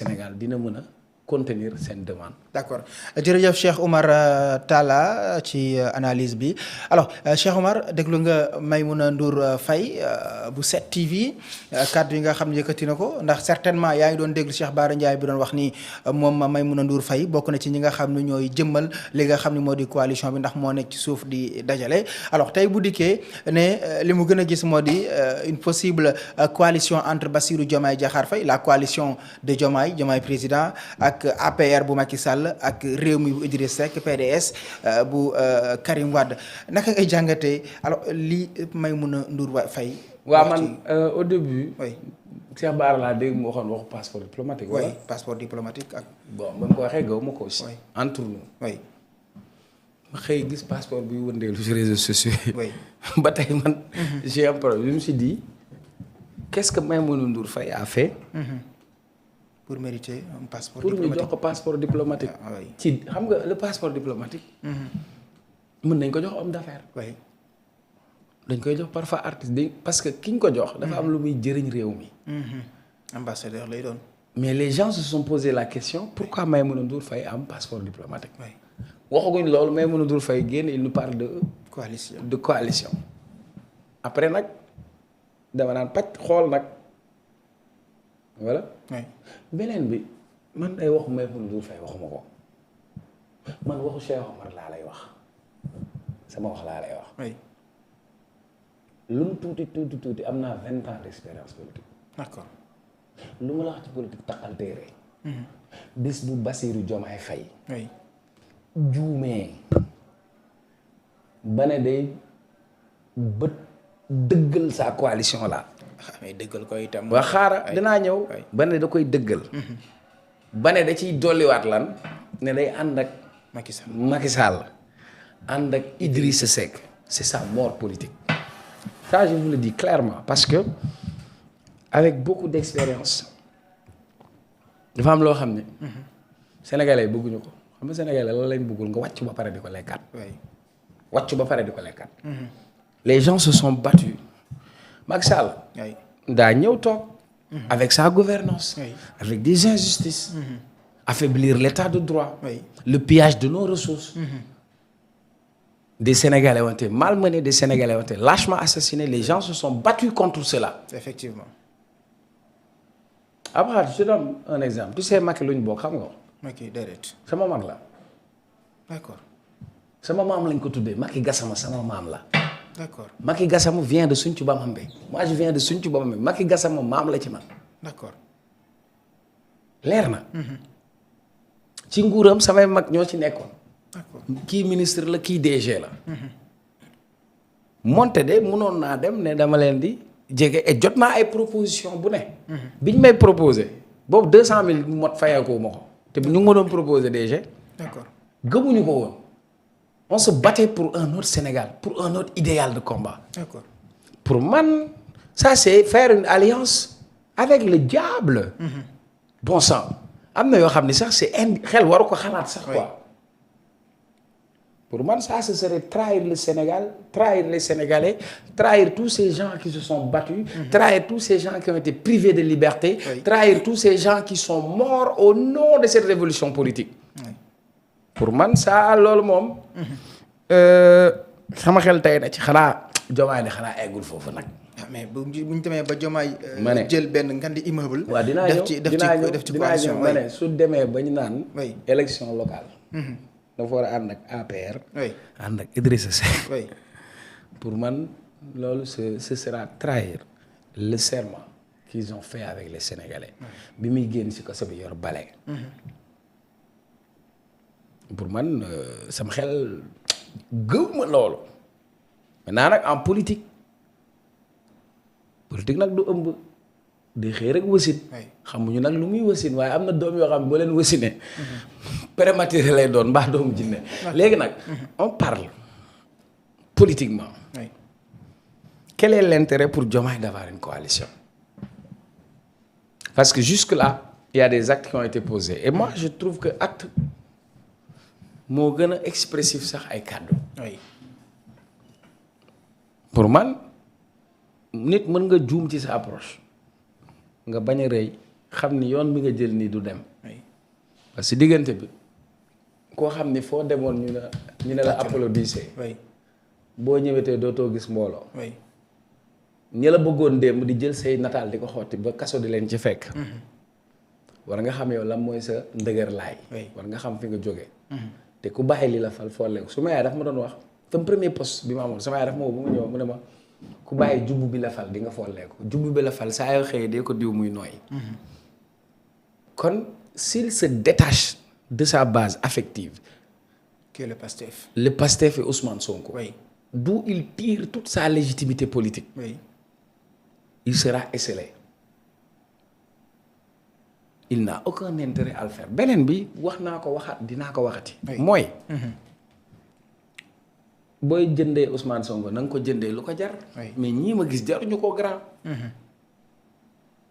Sénégal dina mën a contenir seen demande. d'accord jërëjëf Cheikh Oumar Talla ci analyse bi alors Cheikh Oumar déglu nga Maïmouna Ndour Faye bu 7TV kàddu yi nga xam ne yëkkati na ko ndax certainement yaa ngi doon déglu Cheikh Bara Ndiaye bi doon wax ni moom Maïmouna Ndour Faye bokk na ci ñi nga xam ne ñooy jëmmal li nga xam ne moo di coalition bi ndax moo nekk ci suuf di dajale alors tey bu dikkee ne li mu gën a gis moo di une possible coalition entre Bassirou Diomaye Diakhar Faye la coalition de Diomaye président ak APR bu Macky Sall ak Rewmi bu Idriss Seck PDS bu Karim Wade naka ngay jàngatee alors lii Maïmouna Ndour Faye. waaw man au début. oui Cheikh Bara laa dégg mu waxoon waxu passeport diplomatique. oui passeport diplomatique ak. bon ba mu ko waxee gaw ma ko aussi. entre nous. oui. ma xëy gis passeport bi wëndeelu ci réseaux sociaux yi. oui ba tey man. j'ai un problème je me suis dit qu'est-ce que Maïmouna Ndour Faye a fait. pour mériter un passeport pour diplomatique ñu jox ko passeport diplomatique. ci xam nga le passeport diplomatique. mën nañ ko jox homme d'affaires. oui. dañ koy jox parfois artiste di parce que ki ñu ko jox. dafa am lu muy jëriñ réew mi. ambassadeur lay doon. mais les gens se sont posé la question pourquoi Maïmouna Ndour Faye am passeport diplomatique. oui waxaguñ loolu Maïmouna Ndour Faye génn il nous parle de coalition. après nag dama naan pàcc xool nag voilà. oui beneen bi man ay waxu Maïmouna Ndour Faye waxuma ko man waxu Cheikh Omar laa lay wax sama wax laa lay wax. oui. lu mu tuuti am naa 20 ans d'expérience politique. d'accord. lu ma la wax ci politique taxal téere. bis bu Bassirou Diomaye Faye. oui. juumee ba ne day bët dëggal sa coalition la. mais dëggal ko itam. waa xaara dinaa ñëw. ba ne da koy dëggal. ba ne da ciy dolliwaat lan ne day ànd ak. Macky Sall ànd ak Idrissa Seck. c'est sa mort politique. ça je vous le dis clairement parce que avec beaucoup d'expérience dafa am loo xam ne. sénégalais bëgguñu ko xam nga sénégalais lan lañ bëggul nga wàcc ba pare di ko lekkaat. wàcc ba pare di ko lekkaat. les gens se sont battus. Macky Sall daa ñëw toog. avec sa gouvernance avec des injustices. affaiblir l'état de droit. le pillage de nos ressources. Des Sénégalais ont été malmenés, des Sénégalais ont été lâchement assassinés. Les gens se sont battus contre cela. Effectivement. Après, je te donne un exemple. Tu sais Macky lu ñu bokk xam nga. Macky déedéet. sama mag la. d'accord. sama maam lañ ko tuddee Macky Gassama sama maam la. d'accord. Macky Gassama vient de Sinthiou Bamambé. moi je viens de Sinthiou Bamambé Macky Gassama maam la ci man. d'accord. leer na. ci nguuram samay mag ñoo ci nekkoon. d'accord. kii ministre la kii DG la. moonte de mënoon naa dem ne dama leen di jege et jot naa ay proposition bu ne. biñ may proposé boobu 200 000 mot fayeeku ma ko te ñu ngi ma doon proposé DG. d'accord. gëmuñu ko woon. on se battait pour un autre Sénégal pour un autre idéal de combat. d'accord. pour man ça c'est faire une alliance avec le diable. bon sang am na yoo xam ne sax c'est xel waru ko xalaat sax quoi. Pour moi, ça, ce serait trahir le Sénégal, trahir les Sénégalais, trahir tous ces gens qui se sont battus, trahir tous ces gens qui ont été privés de liberté, trahir tous ces gens qui sont morts au nom de cette révolution politique. Pour moi, ça, loolu moom. sama xel tey na ci xanaa Diomaye ne xanaa eggul foofu nag. mais bu ñu demee ba Diomaye. ma ne jël benn ngandi immeuble. waaw dinaa ñëw def ci coalition ma ne su demee ba ñu naan. oui élection locale. dafa war a ànd ak APR. oui ànd ak Idrissa Seck. oui pour man loolu ce sera trahir le serment qu'ils ont fait avec les Sénégalais. bi muy génn ci kaso bi yor bale. pour man sama xel gëw ma loolu. maintenant nag en politique nag du ëmb di xëy rek wasin. xamuñu nag lu muy wasin waaye am na doom yoo xam ne boo leen wasinee. prématuré lay doon mbaa doomu jinne léegi nag on parle politiquement. quel est l'intérêt pour Diomaye d'avoir une coalition? Parce que jusque-là il y a des actes qui ont été posés et moi je trouve que acte moo gën a expressif sax ay kàddu. pour man nit mën nga juum ci sa approche nga bañ a rëy xam ni yoon bi nga jël nii du dem. oui. parce que diggante bi koo xam ni foo demoon ñu ne la applaudissé. oui. boo ñëwetee dootoo gis mbooloo. oui. ñi la bëggoon démb di jël say nataal di ko xotti ba kaso di leen ci fekk. war nga xam yow lan mooy sa ndëgër laay. war nga xam fi nga jógee. te ku bàyyi li la fal folleeku su ma yaay daf ma doon wax sama premier poste bi ma amoon sama yaay daf ma woo bu ma ñëw mu ne ma ku bàyyi jubbu bi la fal di nga folleeku jubbu bi la fal saa yoo xëyee dee ko diw muy nooy. kon s'il se détache de sa base affective. qui est le Pastef. Le Pastef et Ousmane Sonko. oui. D'où il tire toute sa légitimité politique. oui. Il sera esselé. Il n'a aucun intérêt à le faire beneen bi wax naa ko waxaat dinaa ko waxati. mooy. booy jëndee Ousmane Sonko na nga ko jëndee lu ko jar. mais ñii ma gis jaruñu ko grand.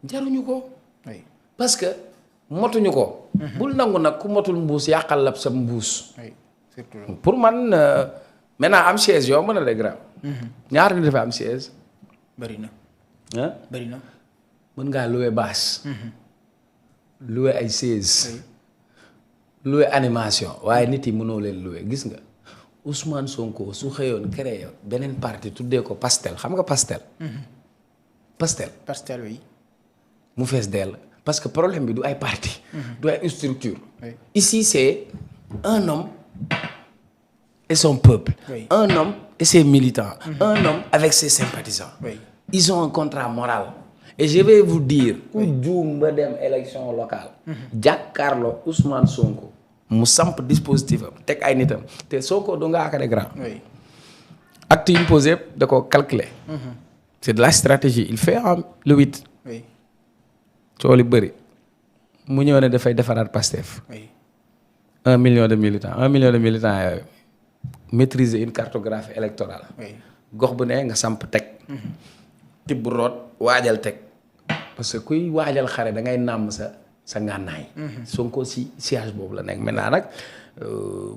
jaruñu ko. parce que motuñu ko. bul nangu nag ku motul mbuus yàqal la sa mbuus. surtout pour man maintenant am chaise yow mën na de grand. ñaar ni dafa am chaise. bëri na. ah bëri na. mën ngaa louer basse. louer ay chaise. louer animation waaye nit yi mënoo leen louer gis nga. Ousmane Sonko su xëyoon créé beneen parti tuddee ko pastel xam nga pastel. pastel oui. mu fees dell parce que problème bi du ay parti. du ay structure. ici c'est un homme et son peuple. un homme et ses militants. un homme avec ses sympathisants. ils ont un contrat moral. et je vais vous dire. ku juum ba dem élection locale. jàkkaarloo Ousmane Sonko. mu samp dispositif am teg ay nitam te Sonko du nga akade grand. acte yi mu posé da ko calculer. c'est de la stratégie il fait le 8. coow li bëri mu ñëw ne dafay defaraat Pastef. 1 million de militants yooyu maîtriser une cartographie électorale. gox bu ne nga samp teg. tibb root waajal teg. parce que kuy waajal xare da ngay nàmm sa ngànnaay. Sonko si siège boobu la nekk maintenant nag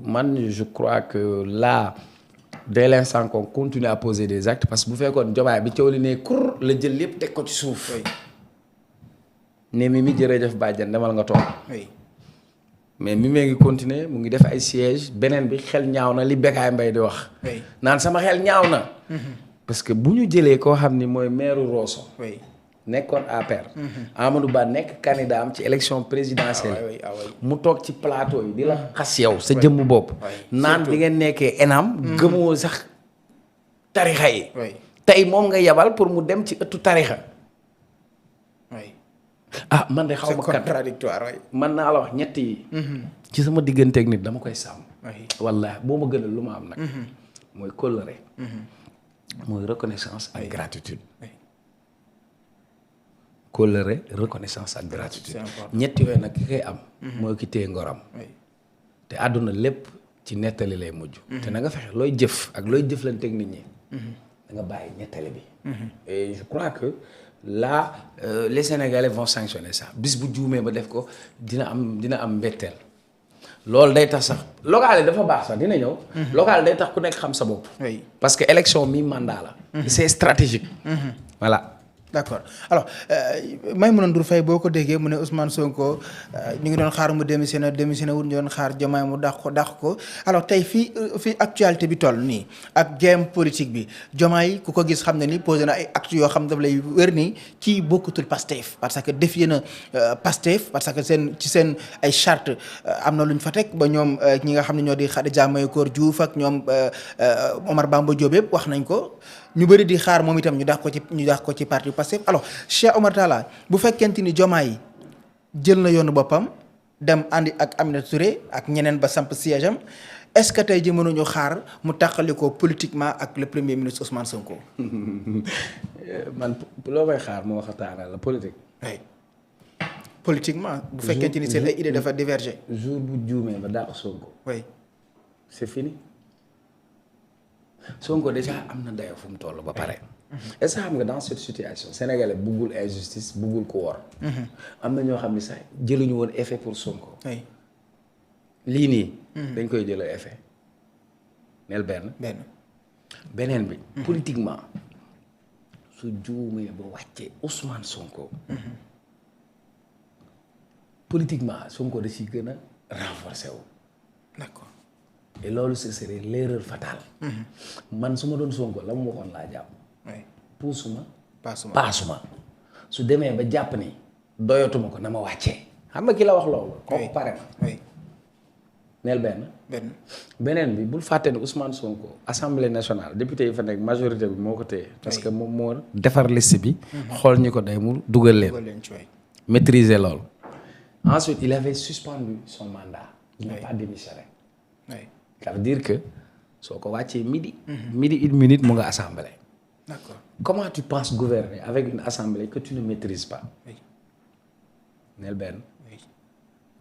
man je crois que là dès l'instant qu'on continue à poser des actes parce que bu fekkoon jomaay bi coow li ne kur la jël lépp teg ko ci suuf. ne mi jërëjëf bàjjan demal nga toog. mais mi ngi continuer mu ngi def ay siège beneen bi xel ñaaw na li Bécaye Mbaye di wax. naan sama xel ñaaw na. parce que bu ñu jëlee koo xam ni mooy maire Rosso. nekkoon APR. Amadou Ba nekk candidat am ci élection présidentielle. mu toog ci plateau yi di la xas yow sa jëmm bopp. naan bi ngeen nekkee ENAM. gëmoo sax tarixa yi. tey moom nga yabal pour mu dem ci ëttu tarixa. ah man de xaw ma kat contradictoire man naa la wax ñett yi. ci sama digganteeg nit dama koy sàmm. wallaahi boo ma gënal lu ma am nag. mooy kóllëre. mooy reconnaissance ak gratitude. kóllëre reconnaissance ak gratitude. ñett yooyu nag ki koy am. mooy ki téye ngoram. te àdduna lépp ci nettali lay mujj. te na nga fexe looy jëf ak looy jëflanteeg nit ñi. da nga bàyyi nettali bi. et je crois que là les Sénégalais vont sanctionner ça bis bu juumee ba def ko dina am mbetteel. loolu day tax sax local yi dafa baax sax dina ñëw. local day tax ku nekk xam sa bopp. parce que élection mi mandat la. c'est stratégique. voilà. d'accord alors Maïmouna Ndour Faye boo ko déggee mu ne Ousmane Sonko ñu ngi doon xaar mu démissionné wut ñu doon xaar Diomaye mu dàq ko alors tey fii actualité bi toll nii ak game politique bi Diomaye ku ko gis xam ne ni posé na ay actes yoo xam daf lay wér nii ci bokkutul Pastef parce que défié na Pastef parce que ci seen ay charte am na lu ñu fa teg ba ñoom ñi nga xam ne ñoo di Khadija Mahécor Diouf ak ñoom Omar Bamba Diop yëpp wax nañ ko. ñu bëri di xaar moom itam ñu dàq ko ci parti Pastef alors Cheikh Omar Talla bu fekkente ni Diomaye jël na yoonu boppam dem àndi ak Aminata Touré ak ñeneen ba samp siège am est-ce que tey ji mënuñu xaar mu tàqali ko politiquement ak le premier ministre Ousmane Sonko. man loo may xaar moo waxataanal la politique. oui politiquement. bu fekkente ni seen ay idée dafa diverger. jour bu juumee ba dàq Sonko. oui c'est fini. Sonko déjà am na dayoo fu mu toll ba pare. est-ce que xam nga dans cette situation sénégalais buggul injustice buggul ko wor. am na ñoo xam ne sax jëluñu woon effet pour Sonko. lii nii. dañ koy jëlee effet. neel beneen bi. politiquement su juumee ba wàccee Ousmane Sonko. politiquement Sonko da ciy gën a renforcer wu. d'accord. et loolu ce serait l'erreur fatale. man su ma doon Sonko la mu waxoon laa jàpp. oui puusuma. paasuma su demee ba jàpp ni doyatuma ko na ma wàccee. xam nga ki la wax loolu. kooku pare na. oui neel beneen bi bul fàtte ne Ousmane Sonko assemblée nationale député yi fa nekk majorité bi moo ko téye. parce que moom moo defar liste bi. xool ñi ko day mu dugal leen. maîtriser loolu. ensuite il avait suspendu son mandat. il n'a pas démissionné. ça veut dire que soo ko wàccee midi. midi une minute mu nga assemblée. d'accord. comment tu penses gouverner avec une assemblée que tu ne maîtrises pas. neel benn.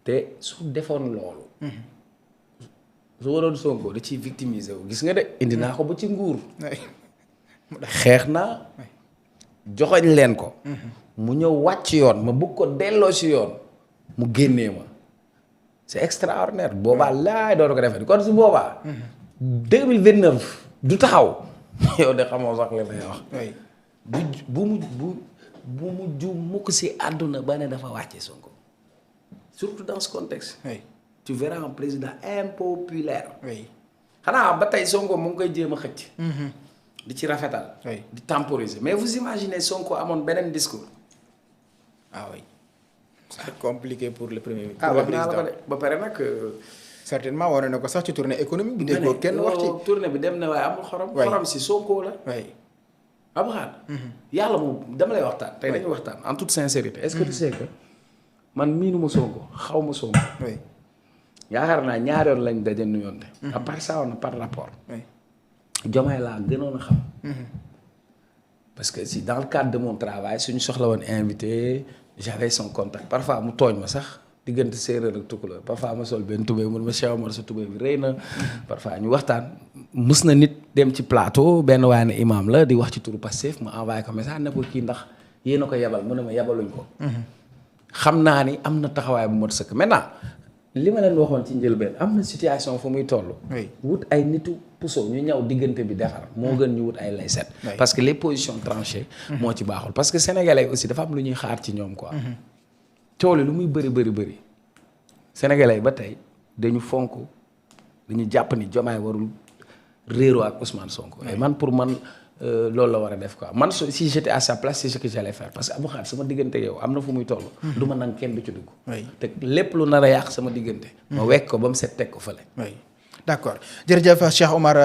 te su defoon loolu. su waroon Sonko da ciy victimiser wu gis nga de indi naa ko ba ci nguur. xeex naa. joxoñ leen ko. mu ñëw wàcc yoon ma bëgg ko delloo si yoon. mu génnee ma. c'est extraordinaire boobaa laay doon ko defee kon su boobaa. 2029 du taxaw. yow de xamoo sax li lay wax. bu mu ju mukk si àdduna ba ne dafa wàcce Sonko. surtout dans ce contexte. tu verras un président impopulaire. xanaa ba tey Sonko mu ngi koy jéem a xëcc. di ci rafetal. di temporiser mais vous imaginez Sonko amoon beneen discours. ah oui. c'est compliqué pour le premier ministre. wax naa la ko de ba pare nag. certainement wane na ko sax ci tournée économique bi. déggoo kenn wax ci tournée bi dem na waaye amul xorom. xorom si Sonko la. am xaat yàlla moom dama lay waxtaan. tey dañuy waxtaan en toute sincérité. est-ce que tu sais que man miinu ma Sonko xaw ma Sonko. yaakaar naa ñaari yoon lañ daje nuyoon de. à part ça on a par rapport. Diomaye laa gënoon a xam. parce que si dans le cadre de mon travail suñu soxla woon invité j'avais son contact parfois mu tooñ ma sax diggante séeréer ak tukulóor parfois ma sol benn tubéy mun ma Cheikh Omar sa tubéy bi rëy na. parfois ñu waxtaan mus na nit dem ci plateau benn waaye ne imam la di wax ci turu Pastef ma envoyé ko message ne ko kii ndax yéen a ko yebal mu ne ma yebaluñ ko. xam naa ni am na taxawaay bu mot sëkk maintenant li ma leen waxoon ci njëlbeen am na situation fu muy toll. wut ay nitu puso ñu ñëw diggante bi defar moo gën ñu wut ay layset. parce que les positions tranchées. moo ci baaxul parce que sénégalais aussi dafa am lu ñuy xaar ci ñoom quoi. tool lu muy bëri sénégalais ba tey dañu fonk dañu jàpp ni Diomaye warul réeroo ak Ousmane Sonko. et man pour man loolu la war a def quoi man si j'étais à sa place c'est ce que j'allais faire parce que Abou Khadre sama diggante yow am na fu muy toll. du ma nang kenn du ci dugg. te lépp lu nar a yàq sama diggante. ma wekk ko ba mu set teg ko fële. d'accord jërëjëf Cheikh Omar.